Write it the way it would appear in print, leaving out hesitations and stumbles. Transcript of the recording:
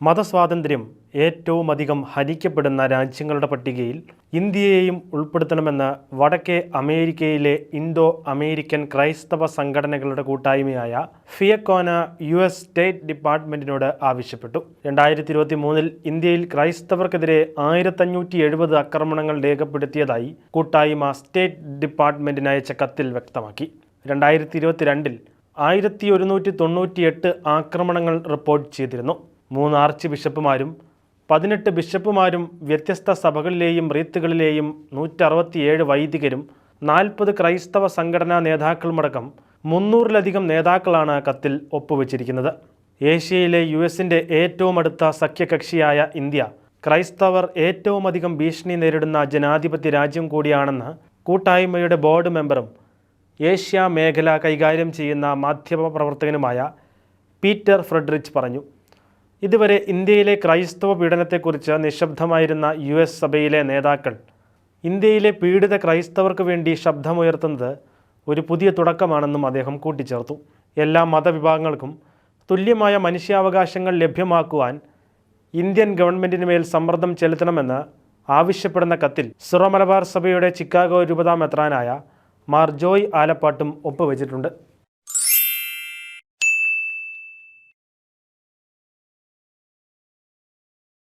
മതസ്വാതന്ത്ര്യം ഏറ്റവുമധികം ഹനിക്കപ്പെടുന്ന രാജ്യങ്ങളുടെ പട്ടികയിൽ ഇന്ത്യയെയും ഉൾപ്പെടുത്തണമെന്ന് വടക്കേ അമേരിക്കയിലെ ഇൻഡോ അമേരിക്കൻ ക്രൈസ്തവ സംഘടനകളുടെ കൂട്ടായ്മയായ ഫിയക്കോന US സ്റ്റേറ്റ് ഡിപ്പാർട്ട്മെൻറ്റിനോട് ആവശ്യപ്പെട്ടു. 2023 ഇന്ത്യയിൽ ക്രൈസ്തവർക്കെതിരെ 1570 ആക്രമണങ്ങൾ രേഖപ്പെടുത്തിയതായി കൂട്ടായ്മ സ്റ്റേറ്റ് ഡിപ്പാർട്ട്മെൻറ്റിന് അയച്ച കത്തിൽ വ്യക്തമാക്കി. 2022 1198 ആക്രമണങ്ങൾ റിപ്പോർട്ട് ചെയ്തിരുന്നു. 3 ആർച്ച് ബിഷപ്പുമാരും 18 ബിഷപ്പുമാരും വ്യത്യസ്ത സഭകളിലെയും റീത്തുകളിലെയും 167 വൈദികരും 40 ക്രൈസ്തവ സംഘടനാ നേതാക്കളുമടക്കം 300-ലധികം നേതാക്കളാണ് കത്തിൽ ഒപ്പുവെച്ചിരിക്കുന്നത്. ഏഷ്യയിലെ US-ന്റെ ഏറ്റവും അടുത്ത സഖ്യകക്ഷിയായ ഇന്ത്യ ക്രൈസ്തവർ ഏറ്റവുമധികം ഭീഷണി നേരിടുന്ന ജനാധിപത്യ രാജ്യം കൂടിയാണെന്ന് കൂട്ടായ്മയുടെ ബോർഡ് മെമ്പറും ഏഷ്യ മേഖല കൈകാര്യം ചെയ്യുന്ന മാധ്യമപ്രവർത്തകനുമായ പീറ്റർ ഫ്രെഡറിച്ച് പറഞ്ഞു. ഇതുവരെ ഇന്ത്യയിലെ ക്രൈസ്തവ പീഡനത്തെക്കുറിച്ച് നിശബ്ദമായിരുന്ന US സഭയിലെ നേതാക്കൾ ഇന്ത്യയിലെ പീഡിത ക്രൈസ്തവർക്ക് വേണ്ടി ശബ്ദമുയർത്തുന്നത് ഒരു പുതിയ തുടക്കമാണെന്നും അദ്ദേഹം കൂട്ടിച്ചേർത്തു. എല്ലാ മതവിഭാഗങ്ങൾക്കും തുല്യമായ മനുഷ്യാവകാശങ്ങൾ ലഭ്യമാക്കുവാൻ ഇന്ത്യൻ ഗവൺമെൻറ്റിന് മേൽ സമ്മർദ്ദം ചെലുത്തണമെന്ന് ആവശ്യപ്പെടുന്ന കത്തിൽ സിറോ മലബാർ സഭയുടെ ചിക്കാഗോ രൂപതാ മെത്രാനായ മാർ ജോയ് ആലപ്പാട്ടും ഒപ്പുവെച്ചിട്ടുണ്ട്.